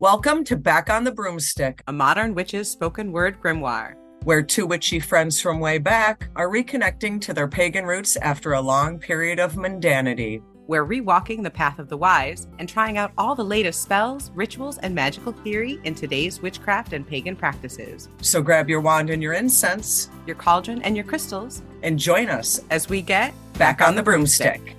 Welcome to Back on the Broomstick, A modern witch's spoken word grimoire. where two witchy friends from way back are reconnecting to their pagan roots after a long period of mundanity. We're rewalking the path of the wise and trying out all the latest spells, rituals, and magical theory in today's witchcraft and pagan practices. So grab your wand and your incense Your cauldron and your crystals and join us as we get back on the broomstick.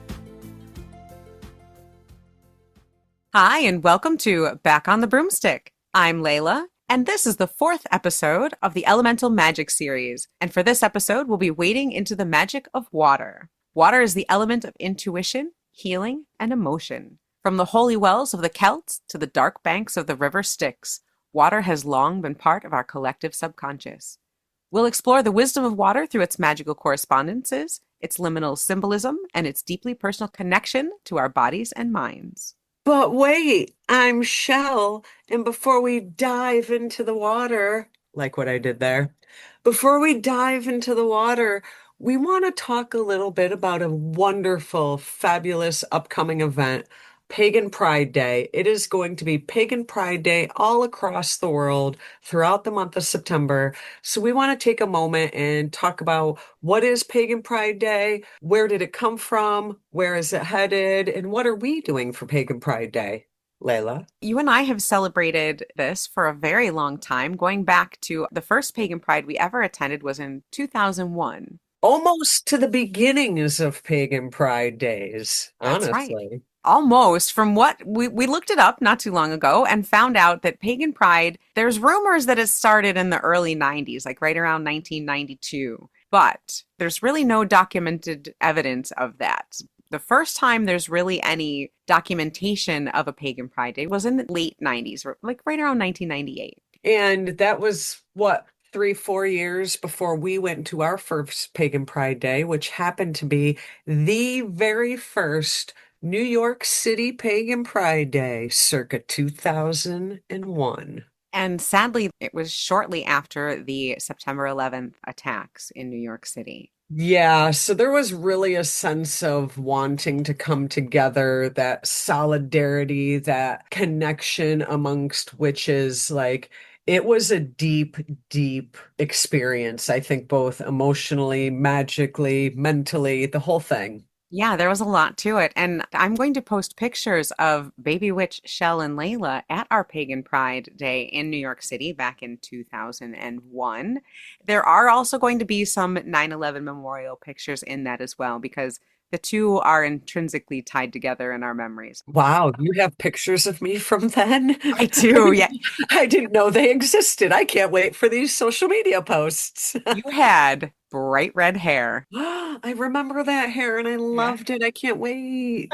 Hi, and welcome to Back on the Broomstick. I'm Layla, and this is the fourth episode of the Elemental Magic series. And for this episode, we'll be wading into the magic of water. Water is the element of intuition, healing, and emotion. From the holy wells of the Celts to the dark banks of the River Styx, water has long been part of our collective subconscious. We'll explore the wisdom of water through its magical correspondences, its liminal symbolism, and its deeply personal connection to our bodies and minds. But wait, I'm Chelle, and before we dive into the water, like what I did there, before we dive into the water, we want to talk a little bit about a wonderful, fabulous upcoming event, Pagan Pride Day. It is going to be Pagan Pride Day all across the world throughout the month of September. So we want to take a moment and talk about what is Pagan Pride Day, where did it come from, where is it headed, and what are we doing for Pagan Pride Day? Layla? You and I have celebrated this for a very long time, going back to the first Pagan Pride we ever attended was in 2001. Almost to the beginnings of Pagan Pride Days, That's right. honestly. Almost. From what we looked it up not too long ago and found out that Pagan Pride, there's rumors that it started in the early 90s, like right around 1992. But there's really no documented evidence of that. The first time there's really any documentation of a Pagan Pride Day was in the late 90s, or like right around 1998. And that was what, 3, 4 years before we went to our first Pagan Pride Day, which happened to be the very first New York City Pagan Pride Day, circa 2001. And sadly, it was shortly after the September 11th attacks in New York City. Yeah, so there was really a sense of wanting to come together, that solidarity, that connection amongst witches. Like, it was a deep, deep experience, I think, both emotionally, magically, mentally, the whole thing. Yeah, there was a lot to it. And I'm going to post pictures of baby witch Chelle and Laylla at our Pagan Pride Day in New York City back in 2001. There are also going to be some 9/11 memorial pictures in that as well, because the two are intrinsically tied together in our memories. Wow, you have pictures of me from then? I do, yeah. I didn't know they existed. I can't wait for these social media posts. You had bright red hair. I remember that hair and I Yeah. loved it. I can't wait.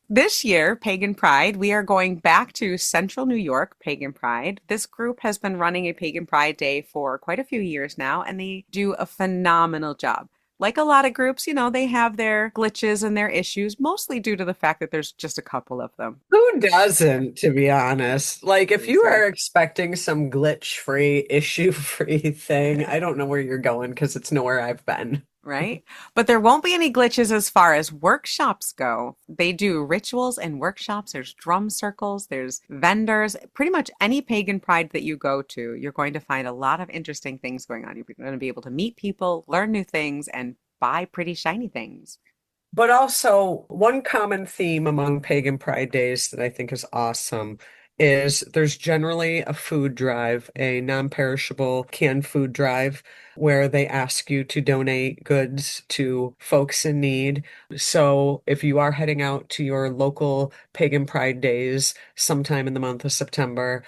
This year, Pagan Pride, we are going back to Central New York Pagan Pride. This group has been running a Pagan Pride Day for quite a few years now, and they do a phenomenal job. Like a lot of groups, they have their glitches and their issues, mostly due to the fact that there's just a couple of them. Who doesn't, to be honest? Like, if you are Seriously. expecting some glitch-free, issue-free thing, I don't know where you're going because it's nowhere I've been. Right? But there won't be any glitches as far as workshops go. They do rituals and workshops. There's drum circles, there's vendors. Pretty much any pagan pride that you go to, you're going to find a lot of interesting things going on. You're going to be able to meet people, learn new things, and buy pretty shiny things. But also, one common theme among pagan pride days that I think is awesome is there's generally a food drive, a non-perishable canned food drive, where they ask you to donate goods to folks in need. So if you are heading out to your local pagan pride days sometime in the month of September,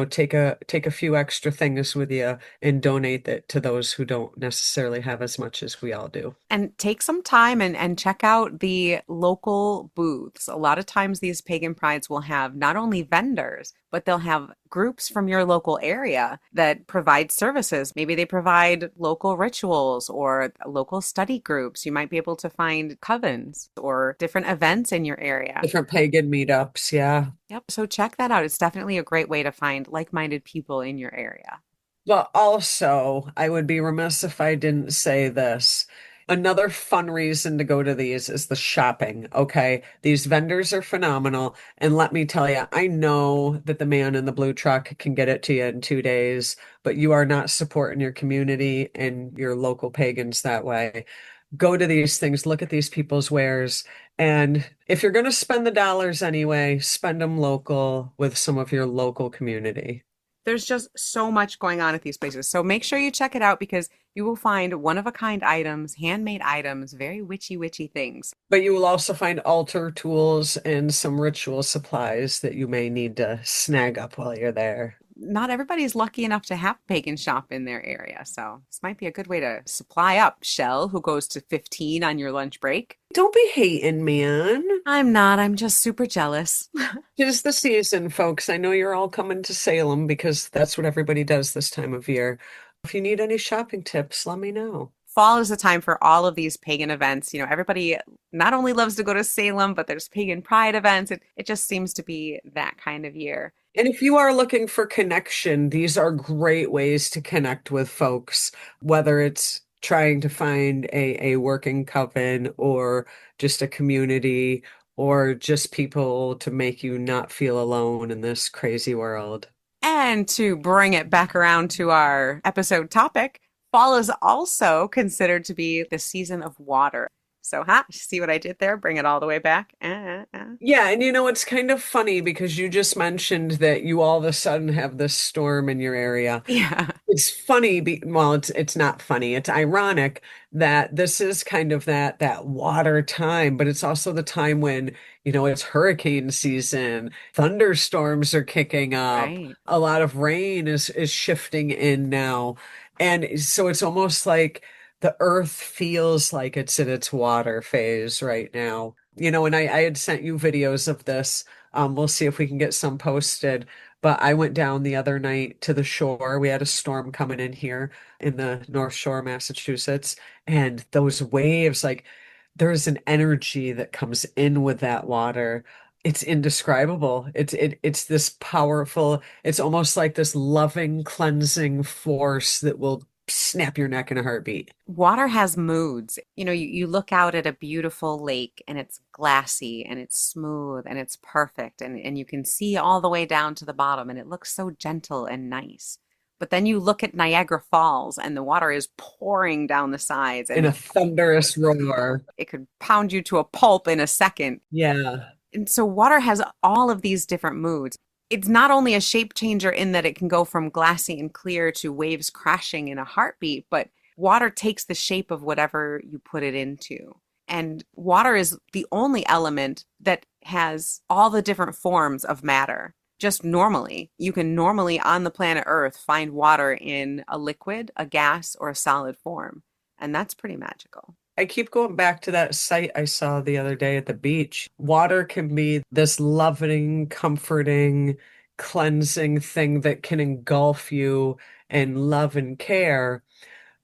take a few extra things with you and donate that to those who don't necessarily have as much as we all do. And take some time and check out the local booths. A lot of times these pagan prides will have not only vendors, but they'll have groups from your local area that provide services. Maybe they provide local rituals or local study groups. You might be able to find covens or different events in your area. Different pagan meetups, yeah. Yep. So check that out. It's definitely a great way to find like-minded people in your area. But also, I would be remiss if I didn't say this. Another fun reason to go to these is the shopping. Okay. These vendors are phenomenal. And let me tell you, I know that the man in the blue truck can get it to you in 2 days, but you are not supporting your community and your local pagans that way. Go to these things, look at these people's wares. And if you're going to spend the dollars anyway, spend them local with some of your local community. There's just so much going on at these places. So make sure you check it out because you will find one of a kind items, handmade items, very witchy things. But you will also find altar tools and some ritual supplies that you may need to snag up while you're there. Not everybody's lucky enough to have a pagan shop in their area. So this might be a good way to supply up. Shell, who goes to 15 on your lunch break. Don't be hating, man. I'm not. I'm just super jealous. Tis the season, folks. I know you're all coming to Salem because that's what everybody does this time of year. If you need any shopping tips, let me know. Fall is the time for all of these pagan events. Everybody not only loves to go to Salem, but there's pagan pride events. It just seems to be that kind of year. And if you are looking for connection, these are great ways to connect with folks, whether it's trying to find a working coven or just a community or just people to make you not feel alone in this crazy world. And to bring it back around to our episode topic, fall is also considered to be the season of water. So, see what I did there? Bring it all the way back. Yeah, and it's kind of funny because you just mentioned that you all of a sudden have this storm in your area. Yeah. It's funny, well, it's not funny. It's ironic that this is kind of that water time, but it's also the time when, it's hurricane season, thunderstorms are kicking up, Right. a lot of rain is shifting in now. And so it's almost like the earth feels like it's in its water phase right now. And I had sent you videos of this. We'll see if we can get some posted. But I went down the other night to the shore. We had a storm coming in here in the North Shore, Massachusetts, and those waves, like there's an energy that comes in with that water. It's indescribable. It's this powerful, it's almost like this loving, cleansing force that will snap your neck in a heartbeat. Water has moods. You look out at a beautiful lake and it's glassy and it's smooth and it's perfect and you can see all the way down to the bottom and it looks so gentle and nice. But then you look at Niagara Falls and the water is pouring down the sides In a and thunderous roar. it could pound you to a pulp in a second. Yeah. And so water has all of these different moods. It's not only a shape changer in that it can go from glassy and clear to waves crashing in a heartbeat, but water takes the shape of whatever you put it into. And water is the only element that has all the different forms of matter. Just normally, you can normally on the planet Earth find water in a liquid, a gas, or a solid form. And that's pretty magical. I keep going back to that site I saw the other day at the beach. Water can be this loving, comforting, cleansing thing that can engulf you and love and care.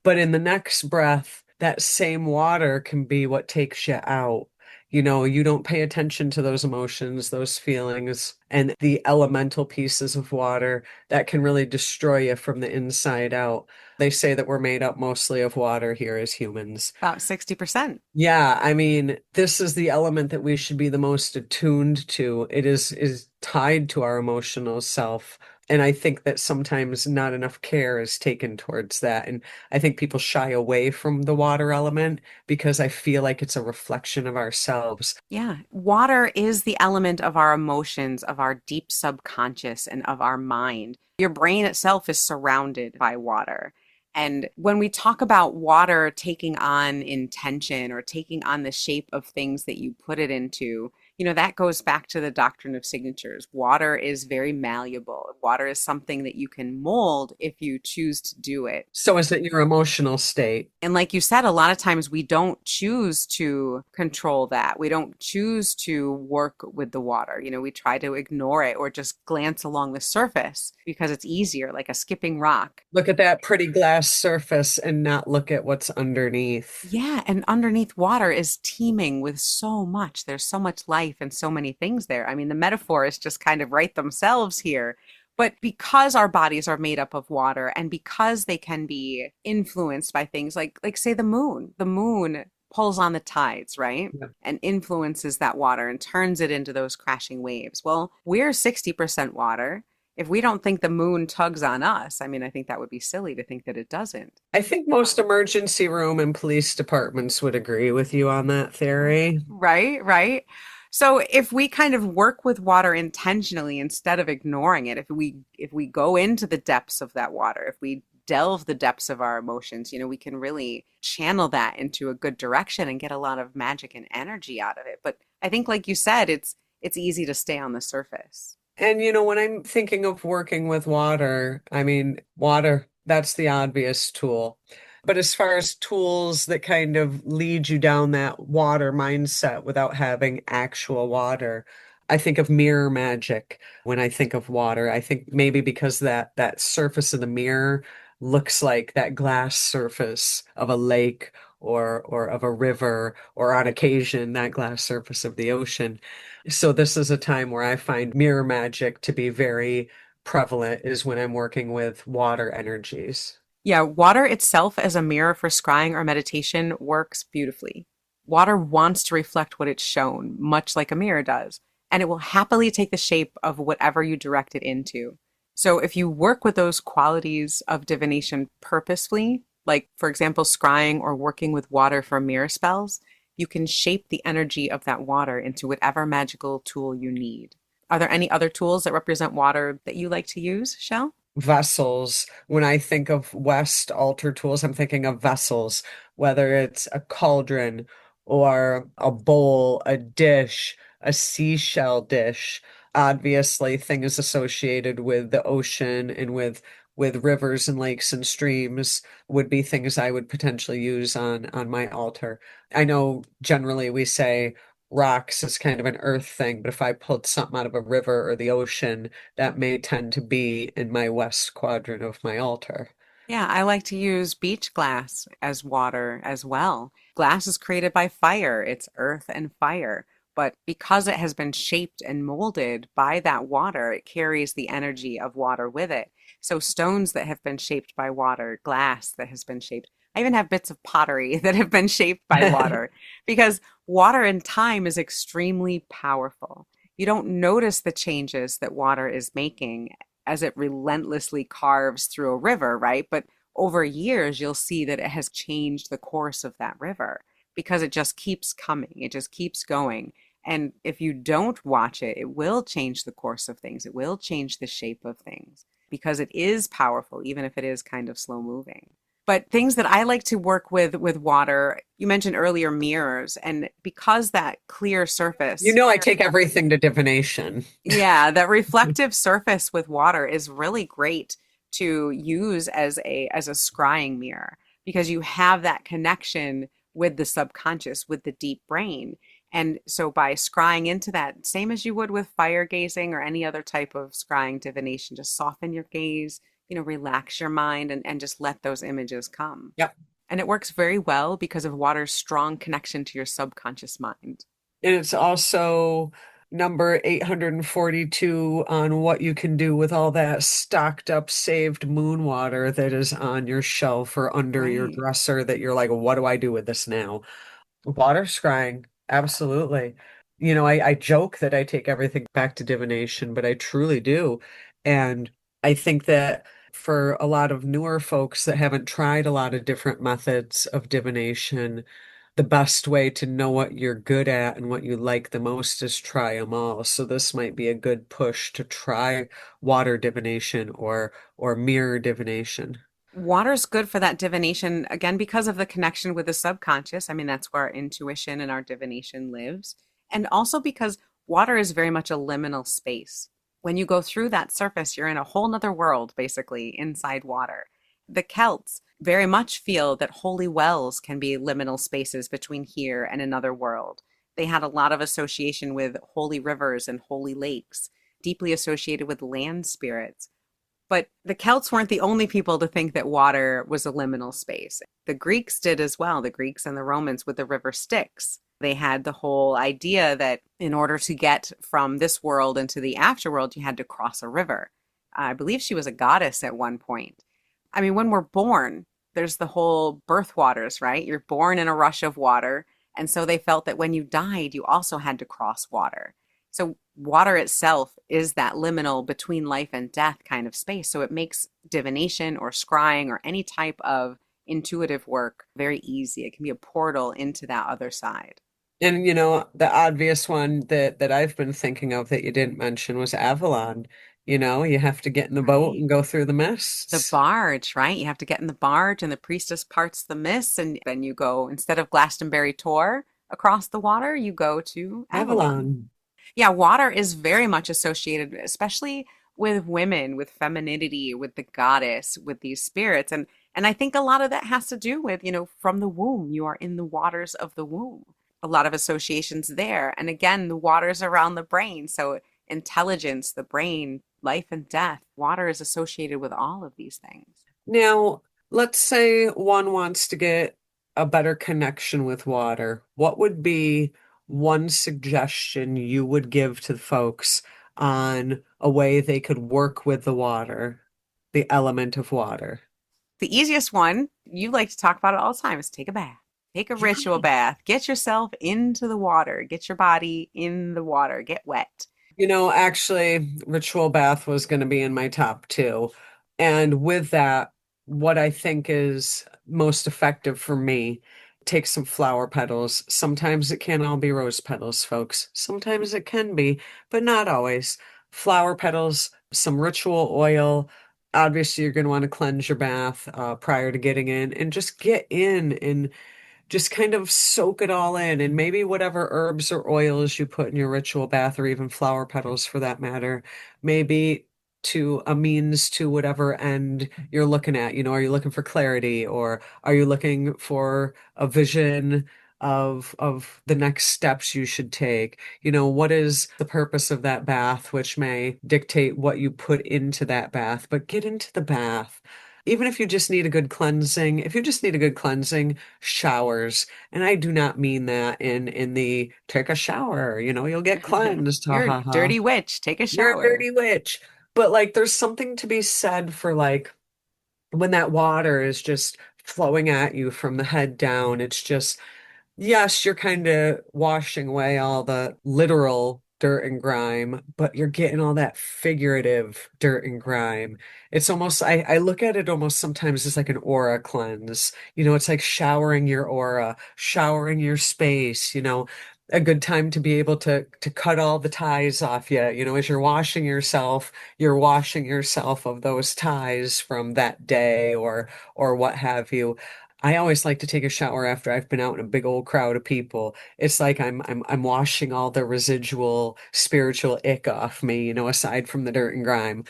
But in the next breath, that same water can be what takes you out. You don't pay attention to those emotions, those feelings, and the elemental pieces of water that can really destroy you from the inside out. They say that we're made up mostly of water here as humans. About 60%. Yeah, I mean, this is the element that we should be the most attuned to. It is tied to our emotional self. And I think that sometimes not enough care is taken towards that. And I think people shy away from the water element because I feel like it's a reflection of ourselves. Yeah, water is the element of our emotions, of our deep subconscious, and of our mind. Your brain itself is surrounded by water. And when we talk about water taking on intention or taking on the shape of things that you put it into, that goes back to the doctrine of signatures. Water is very malleable. Water is something that you can mold if you choose to do it. So is it your emotional state? And like you said, a lot of times we don't choose to control that. We don't choose to work with the water. We try to ignore it or just glance along the surface because it's easier, like a skipping rock. Look at that pretty glass surface and not look at what's underneath. Yeah, and underneath water is teeming with so much. There's so much life and so many things there. I mean, the metaphors just kind of write themselves here. But because our bodies are made up of water and because they can be influenced by things like say the moon pulls on the tides, right? Yeah. And influences that water and turns it into those crashing waves. Well, we're 60% water. If we don't think the moon tugs on us, I mean, I think that would be silly to think that it doesn't. I think most emergency room and police departments would agree with you on that theory. Right, right. So if we kind of work with water intentionally instead of ignoring it, if we go into the depths of that water, if we delve the depths of our emotions, we can really channel that into a good direction and get a lot of magic and energy out of it. But I think like you said, it's easy to stay on the surface. And when I'm thinking of working with water, I mean, water, that's the obvious tool. But as far as tools that kind of lead you down that water mindset without having actual water, I think of mirror magic when I think of water. I think maybe because that surface of the mirror looks like that glass surface of a lake or of a river, or on occasion that glass surface of the ocean. So this is a time where I find mirror magic to be very prevalent is when I'm working with water energies. Yeah, water itself as a mirror for scrying or meditation works beautifully. Water wants to reflect what it's shown, much like a mirror does, and it will happily take the shape of whatever you direct it into. So if you work with those qualities of divination purposefully, like for example, scrying or working with water for mirror spells, you can shape the energy of that water into whatever magical tool you need. Are there any other tools that represent water that you like to use, Shell? Vessels. When I think of West altar tools, I'm thinking of vessels, whether it's a cauldron or a bowl, a dish, a seashell dish. Obviously, things associated with the ocean and with rivers and lakes and streams would be things I would potentially use on my altar. I know generally we say rocks is kind of an earth thing, but if I pulled something out of a river or the ocean, that may tend to be in my west quadrant of my altar. Yeah, I like to use beach glass as water as well. Glass is created by fire, it's earth and fire. But because it has been shaped and molded by that water, it carries the energy of water with it. So, stones that have been shaped by water, glass that has been shaped, I even have bits of pottery that have been shaped by water because water in time is extremely powerful. You don't notice the changes that water is making as it relentlessly carves through a river, right? But over years, you'll see that it has changed the course of that river because it just keeps coming, it just keeps going. And if you don't watch it, it will change the course of things, it will change the shape of things because it is powerful, even if it is kind of slow moving. But things that I like to work with water, you mentioned earlier mirrors, and because that clear surface, I take everything to divination. yeah, that reflective surface with water is really great to use as a scrying mirror because you have that connection with the subconscious, with the deep brain. And so by scrying into that, same as you would with fire gazing or any other type of scrying divination, just soften your gaze, relax your mind and just let those images come. Yep. And it works very well because of water's strong connection to your subconscious mind. And it's also number 842 on what you can do with all that stocked up saved moon water that is on your shelf or under your Right. dresser that you're like, what do I do with this now? Water scrying, absolutely. I joke that I take everything back to divination, but I truly do. And I think that for a lot of newer folks that haven't tried a lot of different methods of divination, the best way to know what you're good at and what you like the most is try them all. So this might be a good push to try water divination or mirror divination. Water's good for that divination, again, because of the connection with the subconscious. I mean, that's where our intuition and our divination lives. And also because water is very much a liminal space. When you go through that surface, you're in a whole nother world, basically, inside water. The Celts very much feel that holy wells can be liminal spaces between here and another world. They had a lot of association with holy rivers and holy lakes, deeply associated with land spirits. But the Celts weren't the only people to think that water was a liminal space. The Greeks did as well, the Greeks and the Romans with the River Styx. They had the whole idea that in order to get from this world into the afterworld, you had to cross a river. I believe she was a goddess at one point. I mean, when we're born, there's the whole birth waters, right? You're born in a rush of water. And so they felt that when you died, you also had to cross water. So water itself is that liminal between life and death kind of space. So it makes divination or scrying or any type of intuitive work very easy. It can be a portal into that other side. And the obvious one that I've been thinking of that you didn't mention was Avalon. You have to get in the boat Right. and go through the The mists. barge, right? You have to get in the barge, and the priestess parts the mist, and then you go, instead of Glastonbury Tor across the water, you go to Avalon. Avalon. Yeah, water is very much associated, especially with women, with femininity, with the goddess, with these spirits. And I think a lot of that has to do with, from the womb, you are in the waters of the womb. A lot of associations there. And again, the waters around the brain. So intelligence, the brain, life and death, water is associated with all of these things. Now, let's say one wants to get a better connection with water. What would be one suggestion you would give to the folks on a way they could work with the water, the element of water? The easiest one, you like to talk about it all the time, is take a bath. Take a ritual bath. Get yourself into the water. Get your body in the water. Get wet. Actually, ritual bath was going to be in my top two. And with that, what I think is most effective for me, take some flower petals. Sometimes it can't all be rose petals, folks. Sometimes it can be, but not always. Flower petals, some ritual oil. Obviously, you're going to want to cleanse your bath prior to getting in and just get in and just kind of soak it all in, and maybe whatever herbs or oils you put in your ritual bath, or even flower petals for that matter, maybe to a means to whatever end you're looking at. Are you looking for clarity, or are you looking for a vision of the next steps you should take? What is the purpose of that bath, which may dictate what you put into that bath. But get into the bath. Even if you just need a good cleansing, if you just need a good cleansing, showers. And I do not mean that in the take a shower, you'll get cleansed. Ha You're a ha ha. dirty witch. Take a You're a shower. dirty witch. But like there's something to be said for like when that water is just flowing at you from the head down, it's just yes, you're kind of washing away all the literal dirt and grime, but you're getting all that figurative dirt and grime. It's almost, I look at it almost sometimes as like an aura cleanse. It's like showering your aura, showering your space, a good time to be able to cut all the ties off you. As you're washing yourself of those ties from that day or what have you. I always like to take a shower after I've been out in a big old crowd of people. It's like I'm washing all the residual spiritual ick off me, aside from the dirt and grime.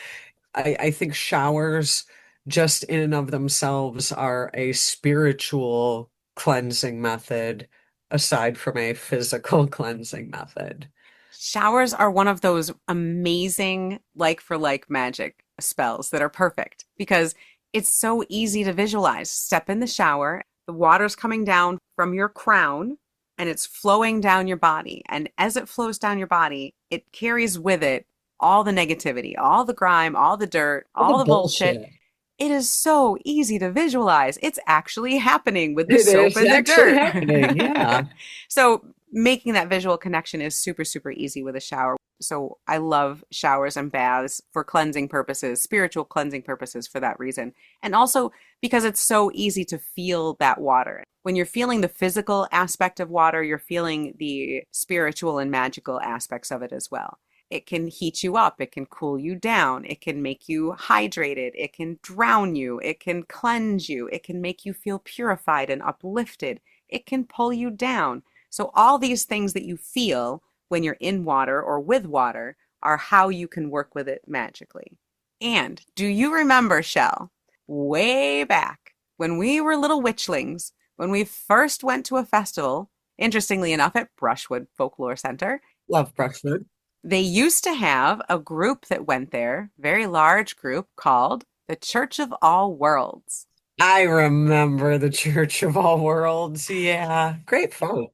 I think showers just in and of themselves are a spiritual cleansing method aside from a physical cleansing method. Showers are one of those amazing like for like magic spells that are perfect because it's so easy to visualize. Step in the shower, the water's coming down from your crown and it's flowing down your body. And as it flows down your body, it carries with it all the negativity, all the grime, all the dirt, All the all the bullshit. bullshit. It is so easy to visualize. It's actually happening with the It soap is and the actually dirt. happening. Yeah. So making that visual connection is super, super easy with a shower. So I love showers and baths for cleansing purposes, spiritual cleansing purposes for that reason. And also because it's so easy to feel that water. When you're feeling the physical aspect of water, you're feeling the spiritual and magical aspects of it as well. It can heat you up, it can cool you down, it can make you hydrated, it can drown you, it can cleanse you, it can make you feel purified and uplifted, it can pull you down. So, all these things that you feel when you're in water or with water are how you can work with it magically. And do you remember, Shell, way back when we were little witchlings, when we first went to a festival, interestingly enough, at Brushwood Folklore Center? Love brushwood. They used to have a group that went there, very large group called the Church of All Worlds. I remember the Church of All Worlds. Yeah. Great folk.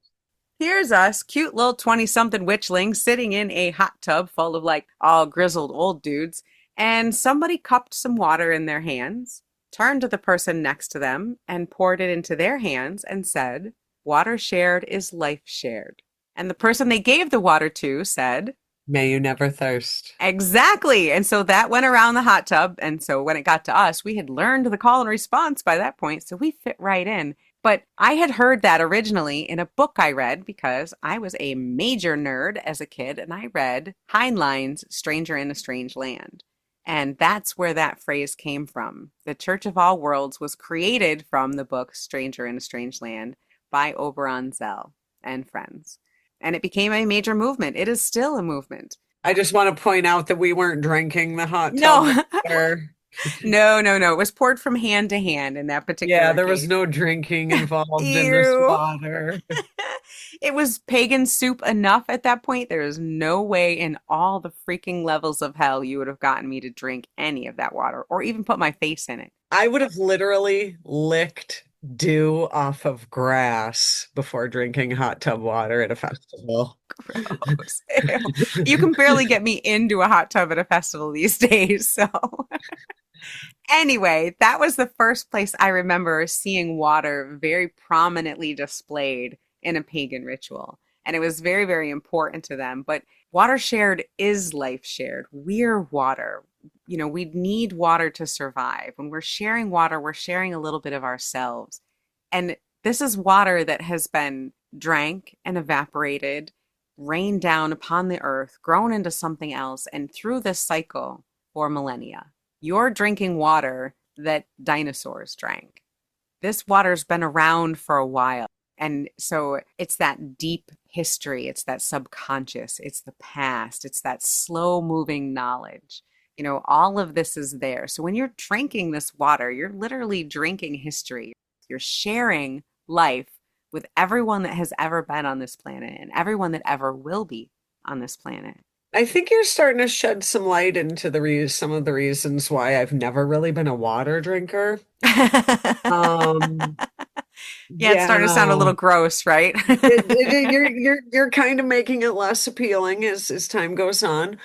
Here's us, cute little 20 something witchlings sitting in a hot tub full of like all grizzled old dudes, And somebody cupped some water in their hands, turned to the person next to them, and poured it into their hands and said, "Water shared is life shared." And the person they gave the water to said, May you never thirst. "Exactly." And so that went around the hot tub. And so when it got to us, we had learned the call and response by that point. So we fit right in. But I had heard that originally in a book I read because I was a major nerd as a kid and I read Heinlein's Stranger in a Strange Land. And that's where that phrase came from. The Church of All Worlds was created from the book Stranger in a Strange Land by Oberon Zell and friends. And it became a major movement. It is still a movement. I just want to point out that we weren't drinking the hot tub No, water. no, no, no. It was poured from hand to hand in that Yeah, particular there was case. no drinking involved in this Ew. water. It was pagan soup enough at that point. There is no way in all the freaking levels of hell you would have gotten me to drink any of that water or even put my face in it. I would have literally licked dew off of grass before drinking hot tub water at a festival. Gross. Ew. You can barely get me into a hot tub at a festival these days. So, anyway, that was the first place I remember seeing water very prominently displayed in a pagan ritual. And it was very, very important to them. But water shared is life shared. We're water. You know, we need water to survive. When we're sharing water, we're sharing a little bit of ourselves. And this is water that has been drank and evaporated, rained down upon the earth, grown into something else, and through this cycle for millennia. You're drinking water that dinosaurs drank. This water's been around for a while. And so it's that deep history, it's that subconscious, it's the past, it's that slow moving knowledge. You know, all of this is there. So when you're drinking this water, you're literally drinking history. You're sharing life with everyone that has ever been on this planet and everyone that ever will be on this planet. I think you're starting to shed some light into some of the reasons why I've never really been a water drinker. Um, Yeah, it's starting to sound a yeah. little gross, right? You're kind of making it less appealing as time goes on.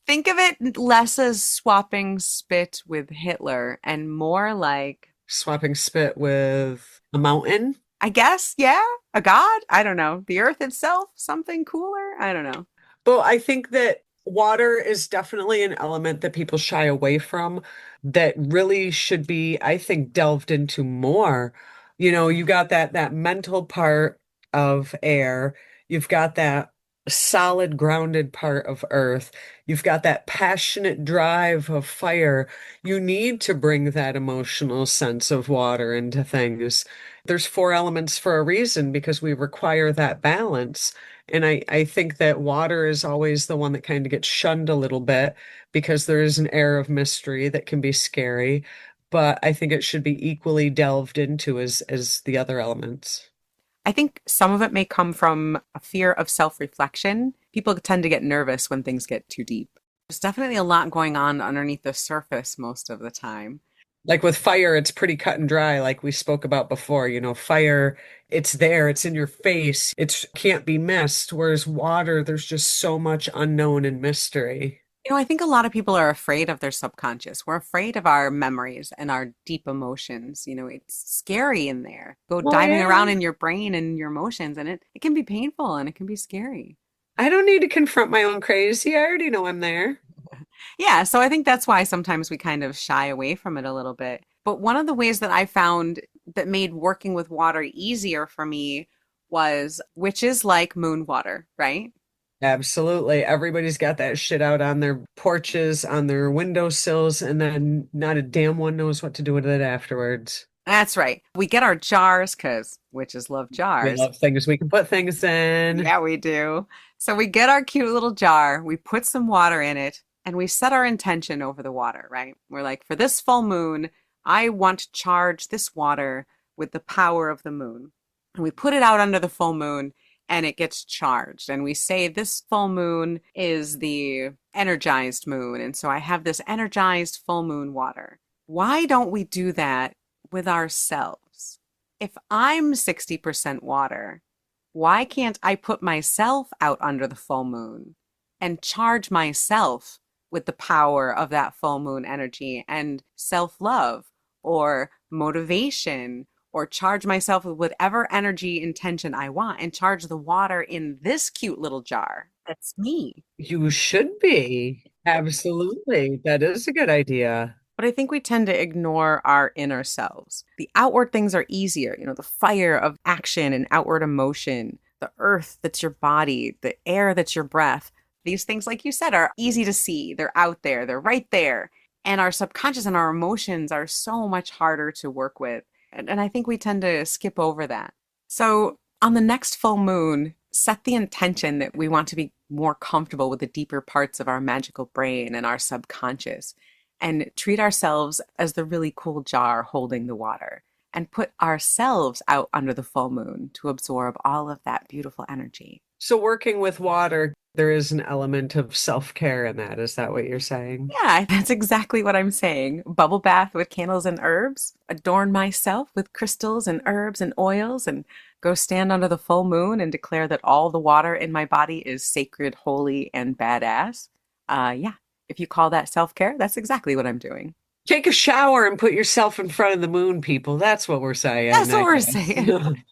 Think of it less as swapping spit with Hitler and more like, Swapping spit with a mountain. I guess, yeah, a god. I don't know. The earth itself, something cooler. I don't know. Well, I think that water is definitely an element that people shy away from that really should be, I think, delved into more. You know, you got that mental part of air, you've got that solid grounded part of earth, you've got that passionate drive of fire. You need to bring that emotional sense of water into things. There's four elements for a reason because we require that balance. And I think that water is always the one that kind of gets shunned a little bit because there is an air of mystery that can be scary. But I think it should be equally delved into as the other elements. I think some of it may come from a fear of self-reflection. People tend to get nervous when things get too deep. There's definitely a lot going on underneath the surface most of the time. Like with fire, it's pretty cut and dry, like we spoke about before. You know, fire, it's there, it's in your face, it can't be missed. Whereas water, there's just so much unknown and mystery. You know, I think a lot of people are afraid of their subconscious. We're afraid of our memories and our deep emotions. You know, it's scary in there. Go Well, diving yeah. around in your brain and your emotions, and it can be painful and it can be scary. I don't need to confront my own crazy. I already know I'm there. Yeah, so I think that's why sometimes we kind of shy away from it a little bit. But one of the ways that I found that made working with water easier for me was witches like moon water, right? Absolutely. Everybody's got that shit out on their porches, on their windowsills, and then not a damn one knows what to do with it afterwards. That's right. We get our jars because witches love We jars. love things we can put things in. Yeah, we do. So we get our cute little jar, we put some water in it, and we set our intention over the water, right? We're like, for this full moon, I want to charge this water with the power of the moon. And we put it out under the full moon and it gets charged. And we say this full moon is the energized moon. And so I have this energized full moon water. Why don't we do that with ourselves? If I'm 60% water, why can't I put myself out under the full moon and charge myself with the power of that full moon energy and self-love or motivation or charge myself with whatever energy intention I want and charge the water in this cute little jar. That's me. You should be. Absolutely. That is a good idea. But I think we tend to ignore our inner selves. The outward things are easier, the fire of action and outward emotion, the earth that's your body, the air that's your breath. These things, like you said, are easy to see. They're out there, they're right there. And our subconscious and our emotions are so much harder to work with. And I think we tend to skip over that. So on the next full moon, set the intention that we want to be more comfortable with the deeper parts of our magical brain and our subconscious, and treat ourselves as the really cool jar holding the water, and put ourselves out under the full moon to absorb all of that beautiful energy. So, working with water, there is an element of self-care in that. Is that what you're saying? Yeah, that's exactly what I'm saying. Bubble bath with candles and herbs, adorn myself with crystals and herbs and oils, and go stand under the full moon and declare that all the water in my body is sacred, holy, and badass. Yeah, if you call that self-care, that's exactly what I'm doing. Take a shower and put yourself in front of the moon, people. That's what we're saying, That's what I we're guess. saying.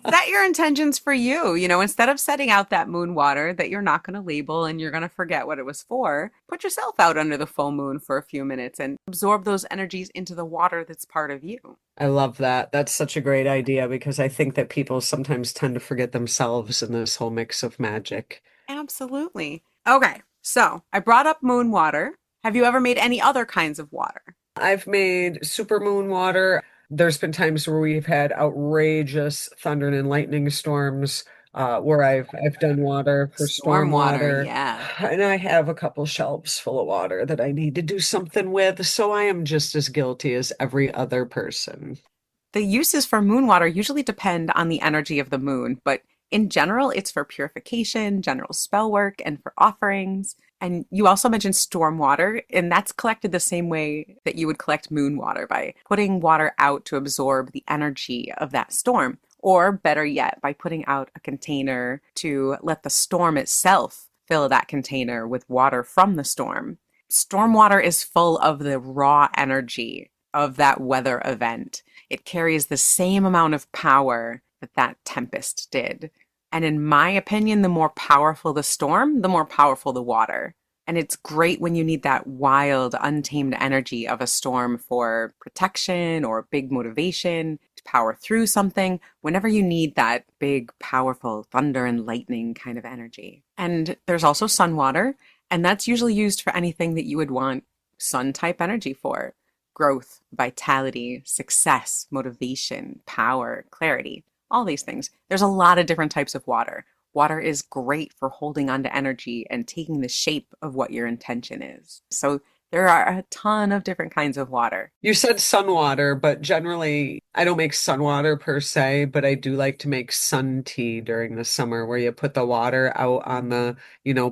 Set your intentions for you. Instead of setting out that moon water that you're not going to label and you're going to forget what it was for, put yourself out under the full moon for a few minutes and absorb those energies into the water that's part of you. I love that. That's such a great idea because I think that people sometimes tend to forget themselves in this whole mix of magic. Absolutely. Okay, so I brought up moon water. Have you ever made any other kinds of water? I've made supermoon water. There's been times where we've had outrageous thunder and lightning storms, where I've done water for Storm storm water, water. yeah. And I have a couple shelves full of water that I need to do something with. So I am just as guilty as every other person. The uses for moon water usually depend on the energy of the moon, but in general, it's for purification, general spell work, and for offerings. And you also mentioned storm water, and that's collected the same way that you would collect moon water, by putting water out to absorb the energy of that storm. Or better yet, by putting out a container to let the storm itself fill that container with water from the storm. Storm water is full of the raw energy of that weather event. It carries the same amount of power that tempest did. And in my opinion, the more powerful the storm, the more powerful the water. And it's great when you need that wild, untamed energy of a storm for protection or big motivation to power through something, whenever you need that big, powerful thunder and lightning kind of energy. And there's also sun water, and that's usually used for anything that you would want sun type energy for: growth, vitality, success, motivation, power, clarity. All these things. There's a lot of different types of water. Water is great for holding on to energy and taking the shape of what your intention is. So there are a ton of different kinds of water. You said sun water, but generally I don't make sun water per se, but I do like to make sun tea during the summer where you put the water out on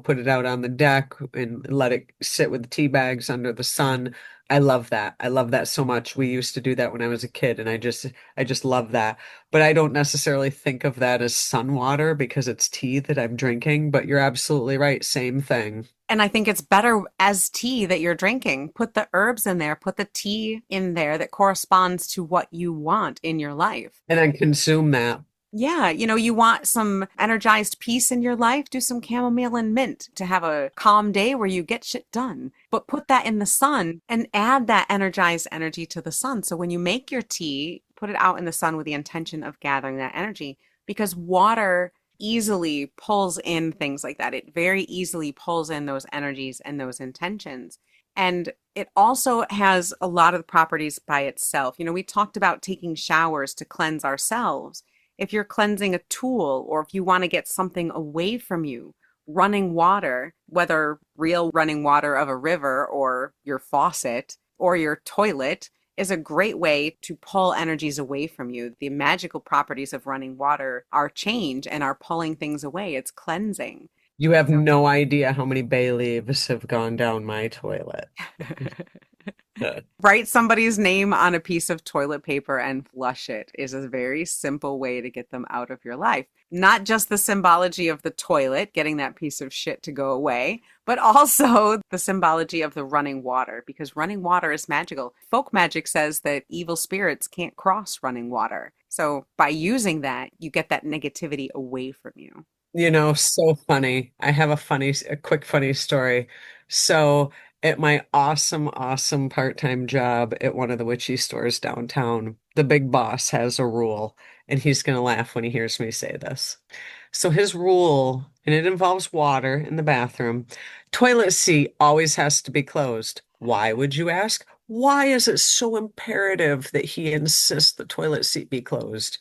put it out on the deck and let it sit with the tea bags under the sun. I love that. I love that so much. We used to do that when I was a kid and I just love that. But I don't necessarily think of that as sun water because it's tea that I'm drinking, but you're absolutely right. Same thing. And I think it's better as tea that you're drinking. Put the herbs in there, put the tea in there that corresponds to what you want in your life. And I consume that. Yeah, you want some energized peace in your life, do some chamomile and mint to have a calm day where you get shit done. But put that in the sun and add that energized energy to the sun. So when you make your tea, put it out in the sun with the intention of gathering that energy, because water easily pulls in things like that. It very easily pulls in those energies and those intentions. And it also has a lot of the properties by itself. We talked about taking showers to cleanse ourselves. If you're cleansing a tool, or if you want to get something away from you, running water, whether real running water of a river or your faucet or your toilet, is a great way to pull energies away from you. The magical properties of running water are change and are pulling things away. It's cleansing. You have no idea how many bay leaves have gone down my toilet. Write somebody's name on a piece of toilet paper and flush it is a very simple way to get them out of your life. Not just the symbology of the toilet, getting that piece of shit to go away, but also the symbology of the running water, because running water is magical. Folk magic says that evil spirits can't cross running water. So by using that, you get that negativity away from you. So funny. I have a quick funny story. So, at my awesome, awesome part-time job at one of the witchy stores downtown, the big boss has a rule, and he's going to laugh when he hears me say this. So, his rule, and it involves water in the bathroom, toilet seat always has to be closed. Why would you ask? Why is it so imperative that he insists the toilet seat be closed?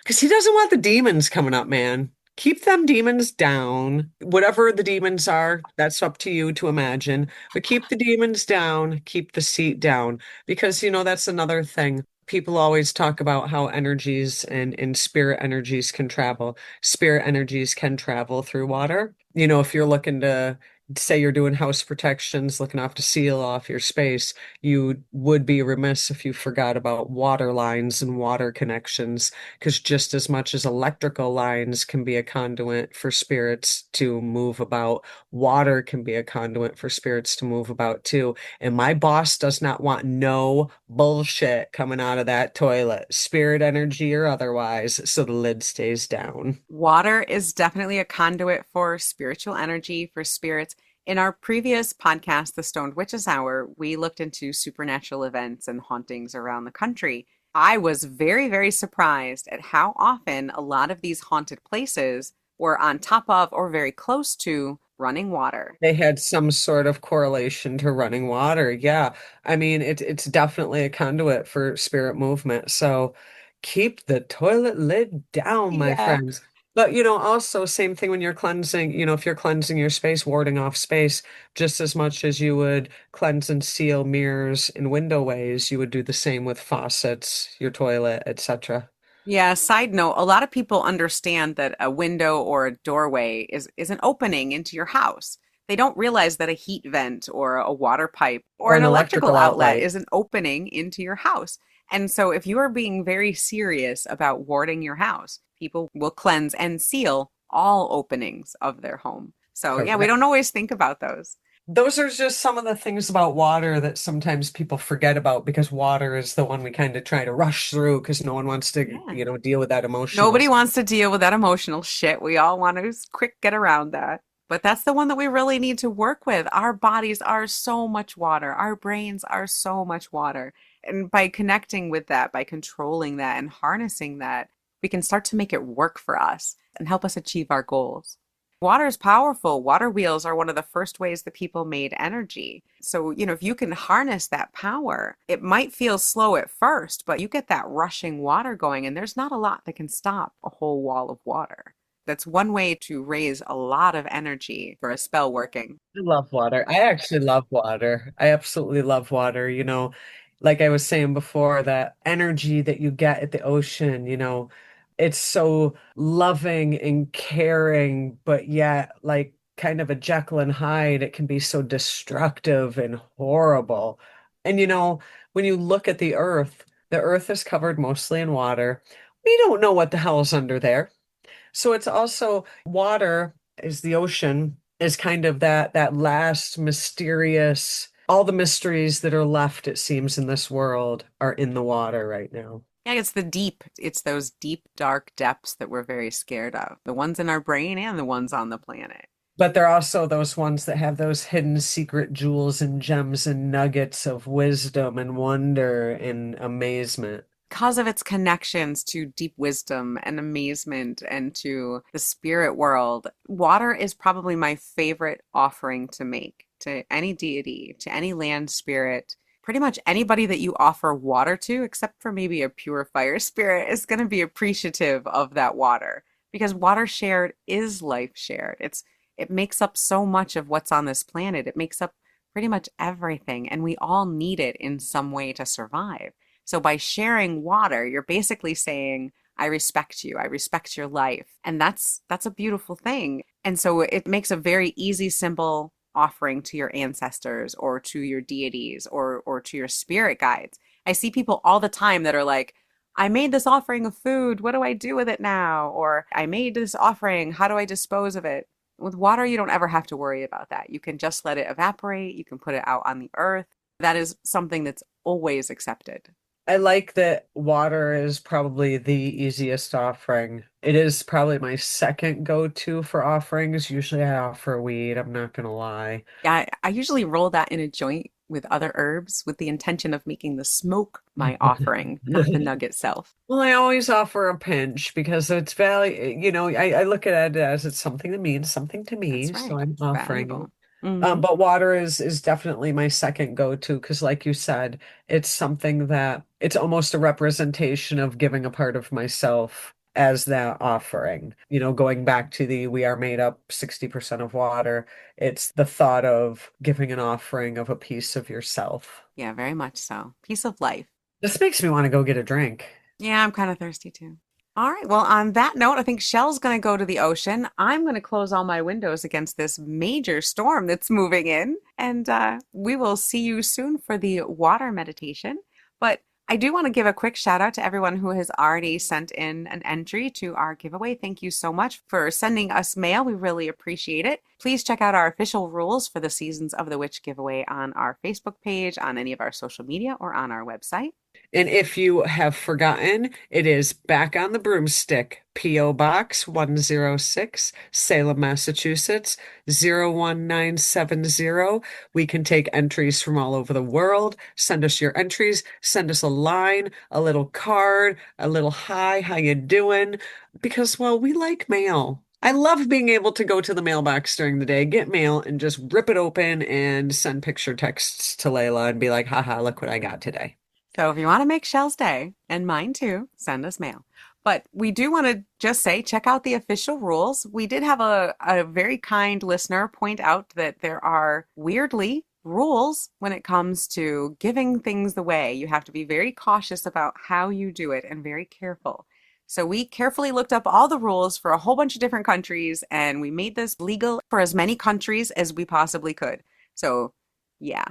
Because he doesn't want the demons coming up, man. Keep them demons down. Whatever the demons are, that's up to you to imagine. But keep the demons down, keep the seat down. Because, that's another thing. People always talk about how energies and spirit energies can travel. Spirit energies can travel through water. If you're looking to say you're doing house protections, looking off to seal off your space, you would be remiss if you forgot about water lines and water connections, because just as much as electrical lines can be a conduit for spirits to move about, water can be a conduit for spirits to move about too. And my boss does not want no bullshit coming out of that toilet, spirit energy or otherwise, so the lid stays down. Water is definitely a conduit for spiritual energy, for spirits. In our previous podcast, The Stoned Witches Hour, we looked into supernatural events and hauntings around the country. I was very, very surprised at how often a lot of these haunted places were on top of or very close to running water. They had some sort of correlation to running water. Yeah. I mean, it's definitely a conduit for spirit movement. So keep the toilet lid down, my Yeah. friends. But, also same thing when you're cleansing, if you're cleansing your space, warding off space, just as much as you would cleanse and seal mirrors and window ways, you would do the same with faucets, your toilet, etc. Yeah, side note, a lot of people understand that a window or a doorway is an opening into your house. They don't realize that a heat vent or a water pipe or Or an an electrical electrical outlet outlet. is an opening into your house. And so if you are being very serious about warding your house, people will cleanse and seal all openings of their home. So yeah, we Correct. don't always think about those. Those are just some of the things about water that sometimes people forget about, because water is the one we kind of try to rush through because no one wants to, Yeah. deal with that emotional Nobody stuff. wants to deal with that emotional shit. We all want to quick get around that. But that's the one that we really need to work with. Our bodies are so much water. Our brains are so much water. And by connecting with that, by controlling that and harnessing that, we can start to make it work for us and help us achieve our goals. Water is powerful. Water wheels are one of the first ways that people made energy. So, if you can harness that power, it might feel slow at first, but you get that rushing water going, and there's not a lot that can stop a whole wall of water. That's one way to raise a lot of energy for a spell working. I love water. I actually love water. I absolutely love water. Like I was saying before, that energy that you get at the ocean, it's so loving and caring, but yet, like, kind of a Jekyll and Hyde, it can be so destructive and horrible. And when you look at the earth is covered mostly in water. We don't know what the hell's under there. So it's also water is the ocean is kind of that last mysterious, all the mysteries that are left, it seems, in this world are in the water right now. Yeah, it's the deep. It's those deep, dark depths that we're very scared of. The ones in our brain and the ones on the planet. But they're also those ones that have those hidden secret jewels and gems and nuggets of wisdom and wonder and amazement. Because of its connections to deep wisdom and amazement and to the spirit world, water is probably my favorite offering to make to any deity, to any land spirit. Pretty much anybody that you offer water to, except for maybe a pure fire spirit, is going to be appreciative of that water because water shared is life shared. It makes up so much of what's on this planet. It makes up pretty much everything, and we all need it in some way to survive. So by sharing water, you're basically saying, I respect you. I respect your life. And that's a beautiful thing. And so it makes a very easy, simple offering to your ancestors or to your deities or or to your spirit guides. I see people all the time that are like, I made this offering of food. What do I do with it now? Or I made this offering. How do I dispose of it? With water, you don't ever have to worry about that. You can just let it evaporate. You can put it out on the earth. That is something that's always accepted. I like that water is probably the easiest offering. It is probably my second go-to for offerings. Usually I offer weed, I'm not gonna lie. Yeah, I usually roll that in a joint with other herbs with the intention of making the smoke my offering, not the nug itself. Well, I always offer a pinch because it's value, I look at it as it's something that means something to That's me, so right. I'm It's offering it. valuable. Hmm. But water is definitely my second go-to because, like you said, it's something that it's almost a representation of giving a part of myself as that offering. Going back to the we are made up 60% of water, it's the thought of giving an offering of a piece of yourself. Yeah, very much so. Piece of life. This makes me want to go get a drink. Yeah, I'm kind of thirsty too. All right. Well, on that note, I think Shell's going to go to the ocean. I'm going to close all my windows against this major storm that's moving in. And we will see you soon for the water meditation. But I do want to give a quick shout out to everyone who has already sent in an entry to our giveaway. Thank you so much for sending us mail. We really appreciate it. Please check out our official rules for the Seasons of the Witch giveaway on our Facebook page, on any of our social media, or on our website. And if you have forgotten, it is Back on the Broomstick, P.O. Box 106, Salem, Massachusetts 01970. We can take entries from all over the world. Send us your entries. Send us a line, a little card, a little hi, how you doing? Because, well, we like mail. I love being able to go to the mailbox during the day, get mail, and just rip it open and send picture texts to Layla and be like, haha, look what I got today. So if you want to make Shell's day, and mine too, send us mail. But we do want to just say, check out the official rules. We did have a very kind listener point out that there are weirdly rules when it comes to giving things away. You have to be very cautious about how you do it and very careful. So we carefully looked up all the rules for a whole bunch of different countries, and we made this legal for as many countries as we possibly could. So yeah,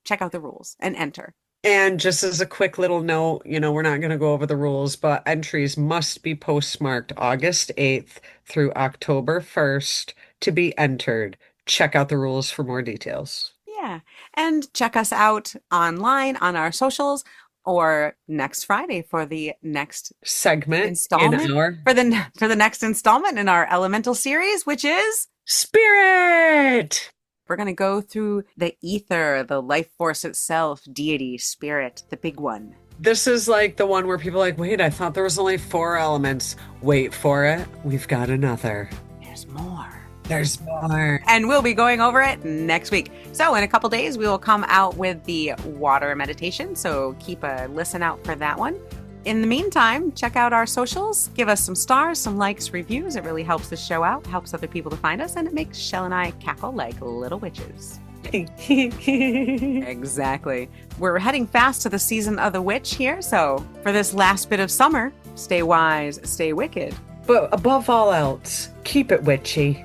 check out the rules and enter. And just as a quick little note, we're not going to go over the rules, but entries must be postmarked August 8th through October 1st to be entered. Check out the rules for more details. Yeah. And check us out online on our socials or next Friday for the next Segment in installment our for the next installment in our elemental series, which is Spirit. we're going to go through the ether, the life force itself, deity, spirit, the big one. This is like the one where people are like, wait, I thought there was only 4 elements. Wait for it. We've got another. There's more. There's more. And we'll be going over it next week. So in a couple days, we will come out with the water meditation. So keep a listen out for that one. In the meantime, check out our socials. Give us some stars, some likes, reviews. It really helps the show out, helps other people to find us, and it makes Shell and I cackle like little witches. Exactly. We're heading fast to the season of the witch here. So for this last bit of summer, stay wise, stay wicked. But above all else, keep it witchy.